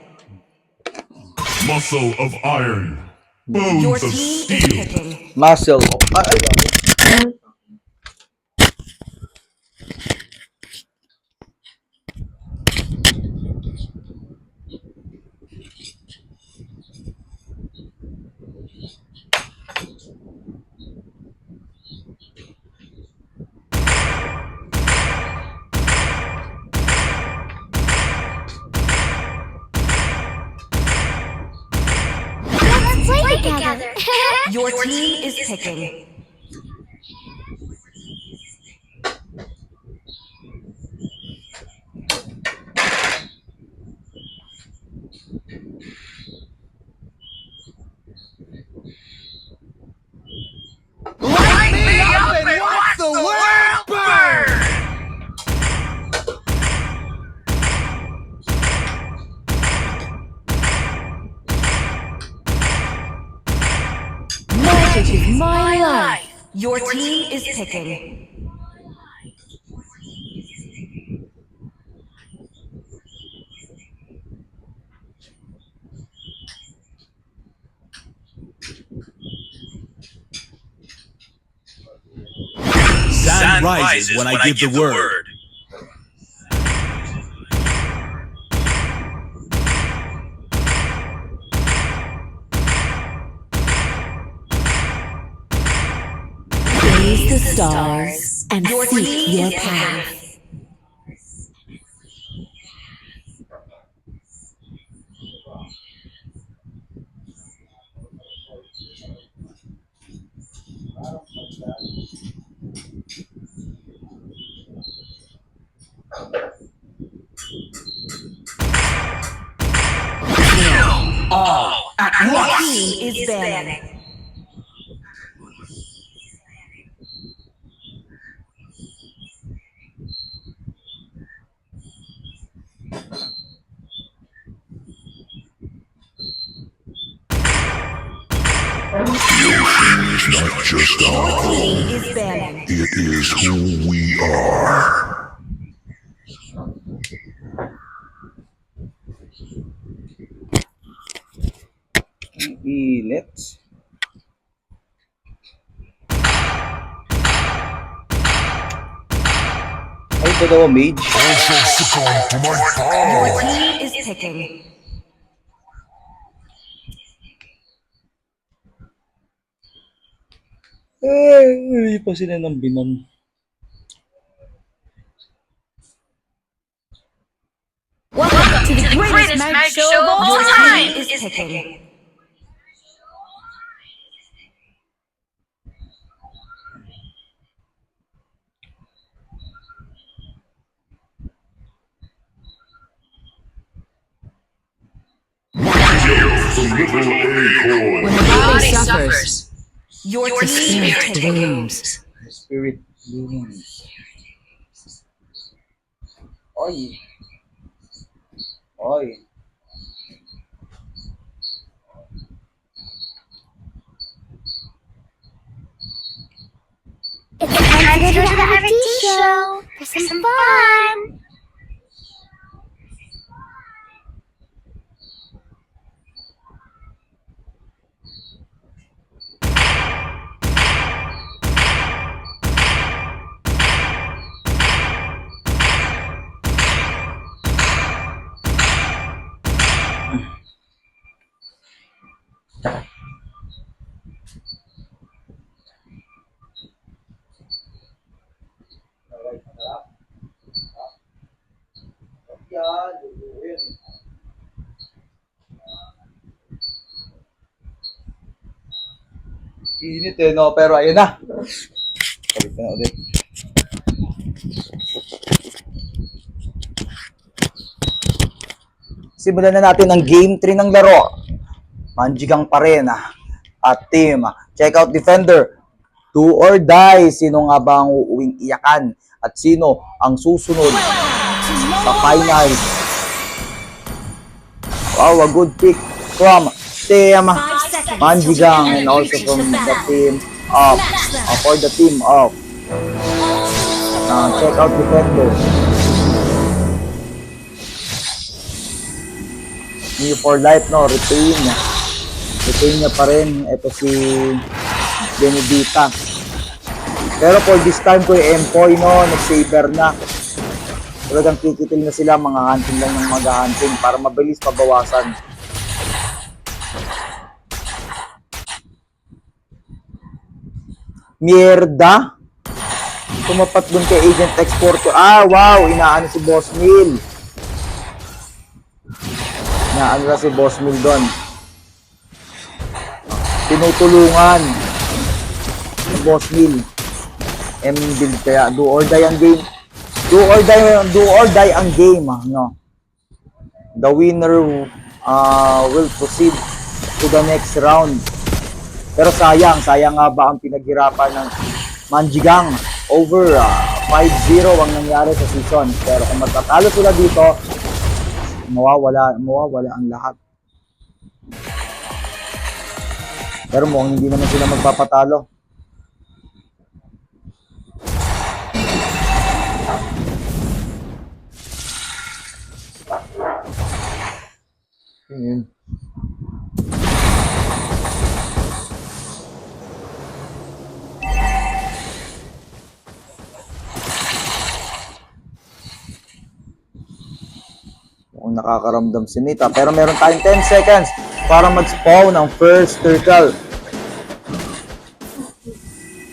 Muscle of iron. Your Bones of team is steel. picking. Muscle. Your team is picking. Magic is my life. Your team is picking. Sun rises when I give the word. Gaze the stars and Your seek team your is path. picking. Your team is banning. Not just our Your home, team is banning. it is who we are. Init. Ay, ito daw, mage. Also succumb to my Your power. team is picking. Ay, pa sila ng binan. Welcome to the greatest magic show of all time. Your team is picking. From little acorn. When the body suffers, Your the team is spirit picking. blooms. Spirit blooms. Oy. Oy. It's time to go to the FT show for some fun. Init eh, no? Pero ayun na. Balik na ulit. Simulan na natin ang Game 3 ng laro. Manjigang pa rin at team. Check out defender. Do or die. Sino nga ba ang uuwing iyakan? At sino ang susunod sa finals? Wow, a good pick from team 5 seconds Manjigang and also from the team of for the team of check out defender. New for life, no? Retain niya pa rin. Ito si Benedita. Pero for this time ko yung Empoy, no? Nag-saver na. Talagang kikitil na sila. Mga hunting lang ng mga hunting para mabilis mabawasan. Mierda! Tumapat dun kay Agent Exporto. Ah, wow! Inaano si Boss Mill. Inaano na si Boss Mill dun. Tinutulungan si Boss Mill. M-build kaya. Do or die ang game. Do or die ang game. No? The winner will proceed to the next round. Pero sayang nga ba ang pinaghirapan ng Manjigang over 5-0 ang nangyari sa season. Pero kung matatalo sila dito, mawawala ang lahat. Pero mukhang hindi naman sila magpapatalo. Yun. Mukhang nakakaramdam si Nita. Pero meron tayong 10 seconds para mag-spawn ang first turtle.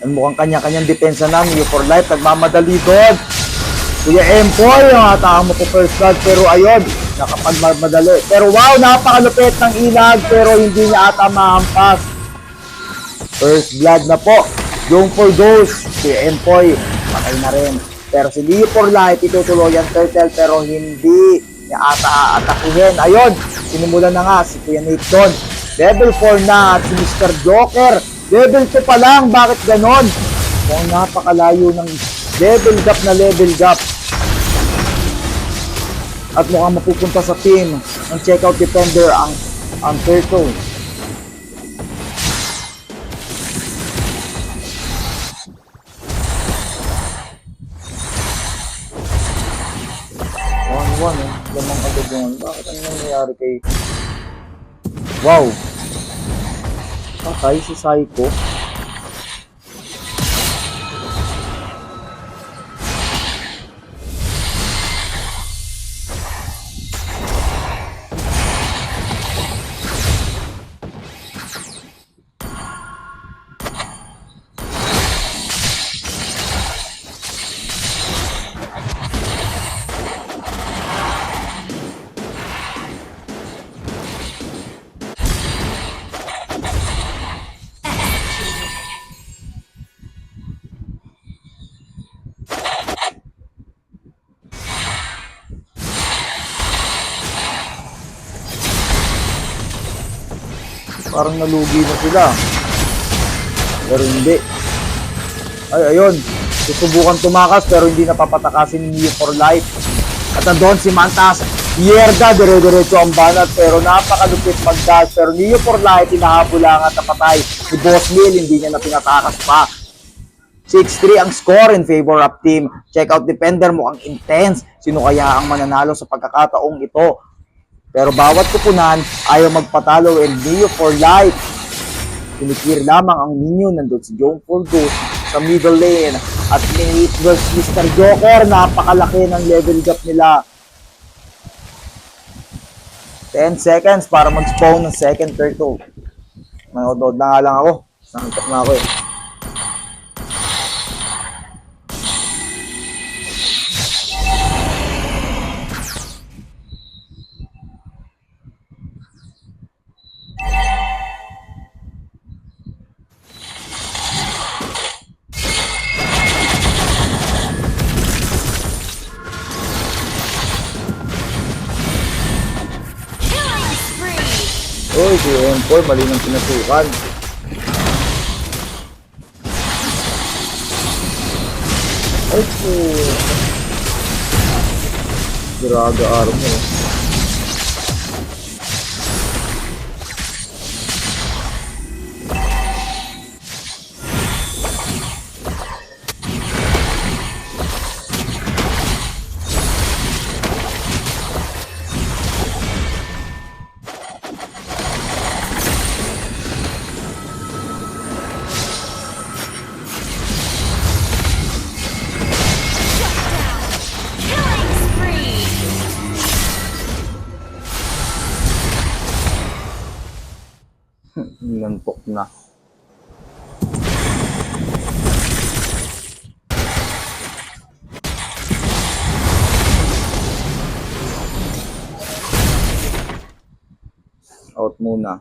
Ang mukhang kanya-kanyang depensa na. Neo for life, nagmamadali doon. Kuya Empoy, ang atake mo po first blood. Pero ayun, nakapagmadali. Pero wow, napakalupit ng ilag. Pero hindi niya ata mahampas. First blood na po. Yung for goes. Kuya Empoy, patay na rin. Pero si Neo for life, itutuloy ang turtle. Pero hindi niya ata aatakihin. Ayun, sinimulan na nga si Kuya Nate doon. Level 4 na at si Mr. Joker. Level 2 pa lang, bakit ganon? Mukhang napakalayo ng level gap na level gap. At mukhang mapupunta sa team ng checkout defender ang turtle. One, lamang agad yun. Bakit ano nangyayari kay... Wow! Patay si Psycho. Parang nalugi na sila. Pero hindi. Ay, ayun. Susubukan tumakas pero hindi napapatakasin ni Neo for life. At nandun si Mantas. Mierda, dire-diretso ang banat. Pero napakalupit mag-dash. Pero Neo for life, hinahabol lang at napatay. Si Boss Lil, hindi niya na pinatakas pa. 6-3 ang score in favor of team. Checkout defender mo ang intense. Sino kaya ang mananalo sa pagkakataong ito? Pero bawat kupunan, ayaw magpatalo and Neo for life. Pinikir lamang ang minion. Nandun si Jong for Ghost sa middle lane. At Nate versus Mr. Joker. Napakalaki ng level gap nila. 10 seconds para mag-spawn ng second turtle. Manood na nga lang ako. Nangitak na ako eh. Uy, si M4, mali ng pinasukan. Ay po. Grabe armor. Nantok na. Out muna.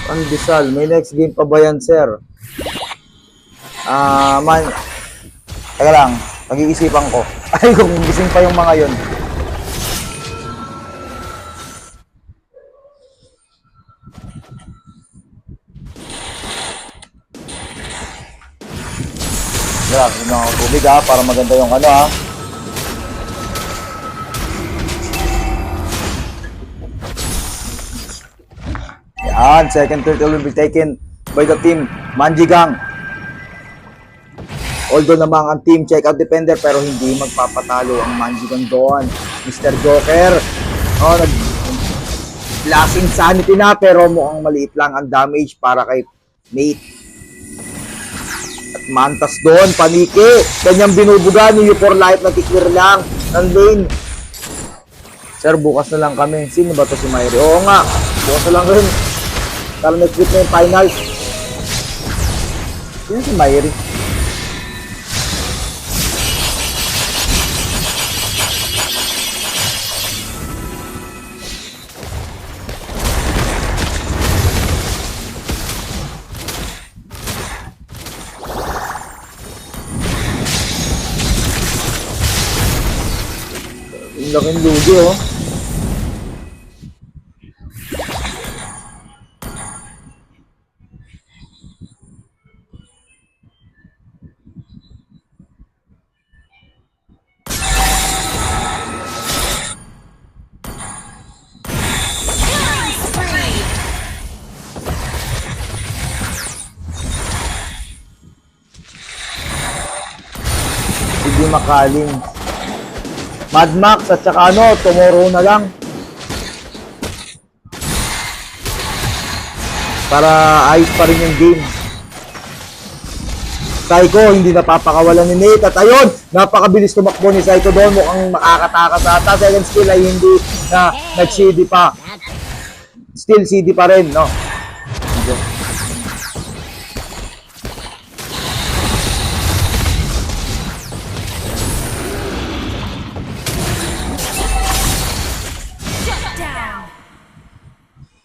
Pandesal, may next game pa ba yan, sir? Teka lang, pag-iisipan ko. Ay, kung gising pa yung mga yon. Wala, yun ang tubig ha, para maganda yung ano ha. Yan, second turtle will be taken by the team Manjigang. Although namang ang team check out defender pero hindi magpapatalo ang Manjigang doon. Mr. Joker. Oh, last insanity na pero mukhang maliit lang ang damage para kay Mate. At Mantas doon, paniki. Kanyang binubuga ni U4 Life, nagkikir lang ng lane. Sir, bukas na lang kami. Sino ba to si Myri? Oo nga, bukas na lang rin. Para next week na yung finals. Sino si Myri? Yung laking lugi, oh. Hindi makaling. Mad Max at saka ano, tomorrow na lang. Para ayos pa rin yung game. Psycho, hindi napapakawalan ni Nate. At ayun, napakabilis tumakbo ni Psycho doon. Mukhang makakatakas ata. Second skill ay hindi na nag-CD pa. Still CD pa rin, no?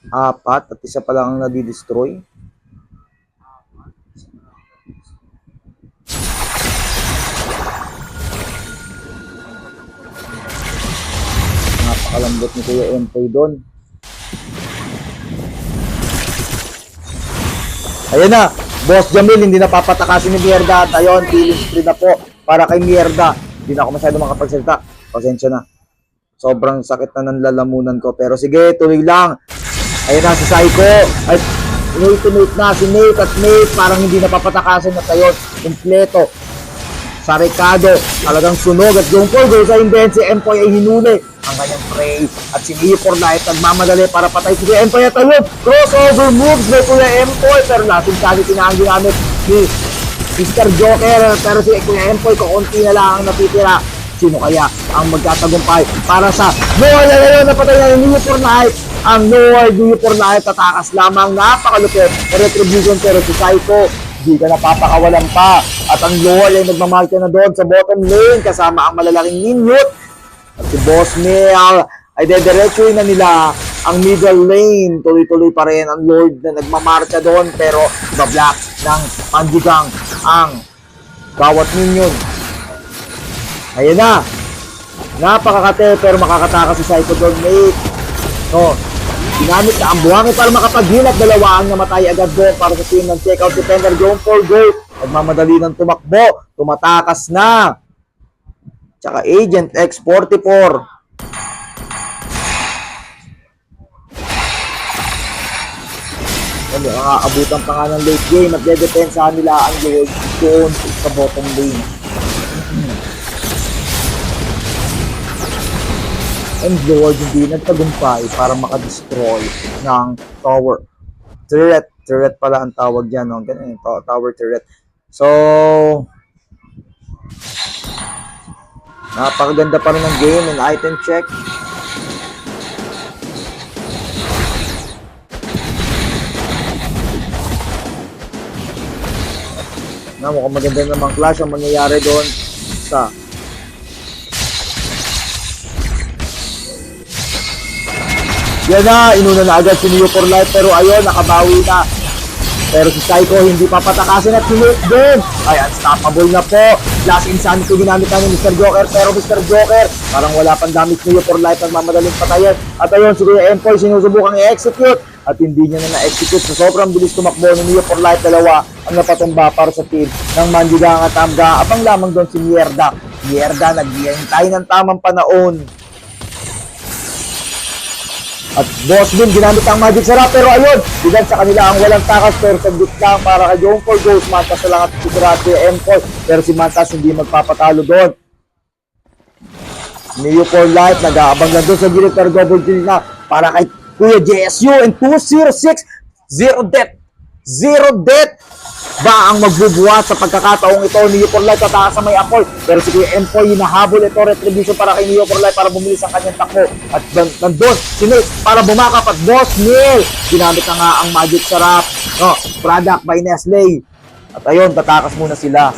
Apat at isa pa lang ang nadi-destroy. Napakalambot ni Kuya Empoy doon. Ayun na, Boss Jamil, hindi na papatakasin ni Mierda. At ayun, feeling free na po para kay Mierda. Hindi na ako masyado makapagsalita. Pasensya na. Sobrang sakit na ng lalamunan ko. Pero sige, tuloy lang. Ayun na si Psycho. At inultimate na si Nate at Nate. Parang hindi napapatakasin na tayo. Kompleto. Sa Ricardo, talagang sunog. At yung Paul, sa hindi si Empoy ay hinuli ang kanyang prey. At si E4 Light nagmamadali para patay si Empoy at ayun. Crossover moves by Kuya Empoy. Pero lasing sanity na ang ginamit ni Mr. Joker. Pero si Kuya Empoy, kukunti na lang ang natitira. Sino kaya ang magtatagumpay para sa Noah na ngayon? Napatay na yung E4 Light. Ang Noah E4 Light tatakas lamang, napakalupit na retribution. Pero si Psycho, di ka napapakawalan pa. At ang Noah ay nagmamarka na doon sa bottom lane kasama ang malalaking Ninjut. At si Boss Mel ay dediretsuin na nila ang middle lane. Tuloy-tuloy pa rin ang Lord na nagmamarka doon pero bablock ng Manjigang ang bawat minion. Ayun na. Napakakate pero makakatakas si Psycho doon, mate. No. Ginamit na ang buhangin para makapaghinat. Dalawa ang namatay agad doon para sa team ng checkout defender. Going for goal. Nagmamadali ng tumakbo. Tumatakas na. Tsaka Agent X44. Ano, aabutan pa nga ng late game at dedepensahan nila ang Lord doon sa bottom lane. And Lord hindi nagtagumpay para makadestroy ng tower. Turret pala ang tawag dyan. No? Ganun, tower turret. So, napakaganda pa rin ng game and item check. Na mukhang maganda namang clash ang mangyayari doon sa Yan na, inuna na agad si Neo for Life, pero ayun, nakabawi na. Pero si Psycho hindi papatakasin at sinip din. Ay, unstoppable na po. Last insanity ginamit na ni Mr. Joker, pero Mr. Joker, parang wala pang damage Neo for Life, nagmamadaling patayin. At ayun, si Kuya Empoy sinusubukang i-execute at hindi niya na na-execute. So sobrang bilis tumakbo ni Neo for Life. Dalawa ang napatumba para sa team ng Manjigang at Amga. Abang lamang doon si Mierda. Mierda, naghihintay ng tamang panahon. At Boss Bin, ginamit ang Magic Sarap, pero ayun, bilang sa kanila ang walang takas, pero saglit lang para kay John Paul Ghost. Mantas na lang at si M4, pero si Mantas hindi magpapatalo doon. Neo for Life, nag-aabang lang doon sa gilid, pero double kill na para kay Kuya JSU and 206, 0 death. 0 death ba ang magbubuhat sa pagkakataong ito? Neo for Life tataas sa may Apol, pero si Kuya M4 hinahabol ito, retribution para kay Neo for Life para bumilis ang kanyang takbo. At nandun si Nate para bumakap at Boss Neil ginamit na nga ang Magic Sarap, no, product by Nestle. At ayun, tatakas muna sila.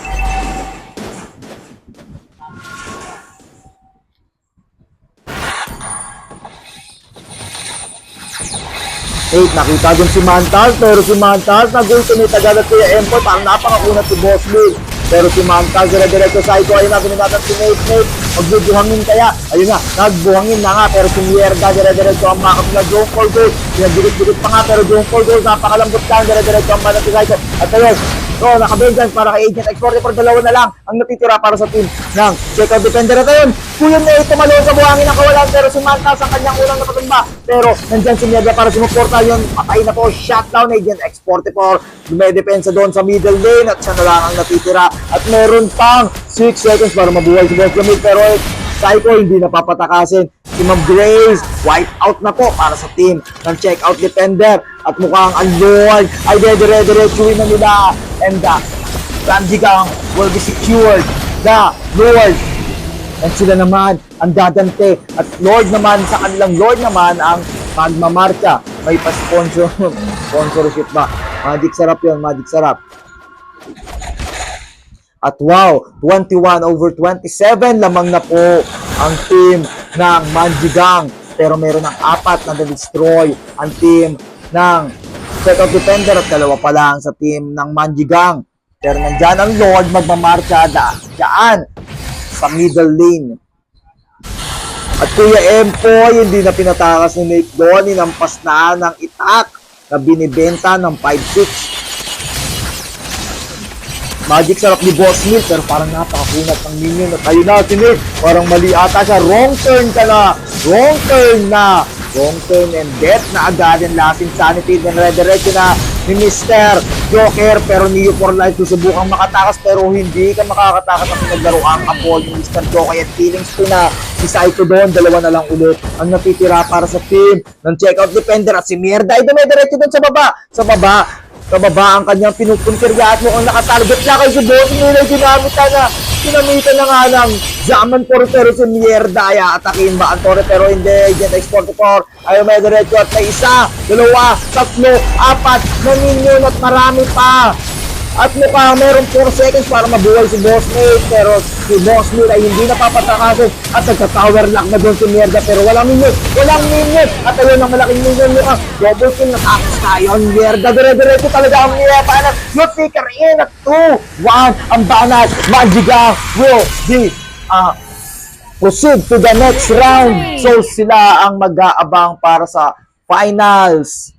Nakita dun si Mantas, pero si Mantas nag-ultimate agad at Kuya M4, parang napakakunat si Boss Lee. Pero si Mantas, dire-diretso Psycho, ayun na, binigatan si Nate, magbubuhangin kaya, ayun na, nagbuhangin na nga, pero si Mierda, dire-diretso ang makap na John Paul Gold, pinagdirit-dirit pa nga, pero John Paul Gold, napakalambot lang, dire-diretso ang manat si Psycho, at ayun, so naka-vengeance para kay Agent X44, dalawa na lang ang natitira para sa team ng Checkout Defender. At ayun, Kuya Nate tumalon sa buhangin ng kawalan, pero si Mantas ang kanyang unang napatumba, pero nandyan si Mierda para sumuporta yun, patay na po, shutdown Agent X44, dumedepensa doon sa middle lane at siya na lang ang natitira at meron pang 6 seconds para mabuhay si Boss Lamig, pero Psycho hindi napapatakasin. Si Ma'am Grace, wipe out na po para sa team ng Checkout Defender at mukhang ang Lord ay dire-diretsuin na nila and the Manjigang will be secured. The Lord and sila naman ang dadante at Lord naman sa kanilang Lord naman ang magmamarka. May pa-sponsor, sponsorship ba? Magic Sarap yun, Magic Sarap. At wow, 21/27 lamang na po ang team ng Manjigang. Pero meron ng 4 na na-destroy ang team ng Checkout Defender at 2 pa lang sa team ng Manjigang. Pero nandyan ang Lord magmamarcha dyan sa middle lane. At Kuya Empoy, hindi na pinatakas ni Nate doon, inampas na ng itak na binibenta ng 5-6. Magic Sarap ni Boss Neil, pero parang napakakunat ng minion at ayun na si Nate, parang mali ata siya, wrong turn ka na, wrong turn and death na agad yung last insanity, then rediretso na ni Mr. Joker, pero Neo for Life susubukang makatakas, pero hindi ka makakatakas ang pinaglaro ang Apol ni Mr. Joker at feelings ko na si Psycho doon, 2 na lang ulit ang natitira para sa team ng Checkout Defender at si Mierda ay dumidiretso doon sa baba ang kanyang pinupuntirya at mukhang nakatarget na kay si Boss Nila ginamitan na nga ng Zaman Portero si Mierda ay atakin ba ang Torre, pero hindi. Agent X44 ay may diretso at may 1, 2, 3, 4 na minion at marami pa. At mukhang meron 4 seconds para mabuhay si Boss Nate, pero si Boss Nate ay hindi napapatakasin at nagka-tower lock na doon si Mierda, pero walang minion at ayun ang malaking minion mukhang double kill na tapos tayo ang Mierda, dire-diretso talaga ang Mierda, you flicker in at 2-1 ang banat. Manjigang will be proceed to the next round, so sila ang mag-aabang para sa finals.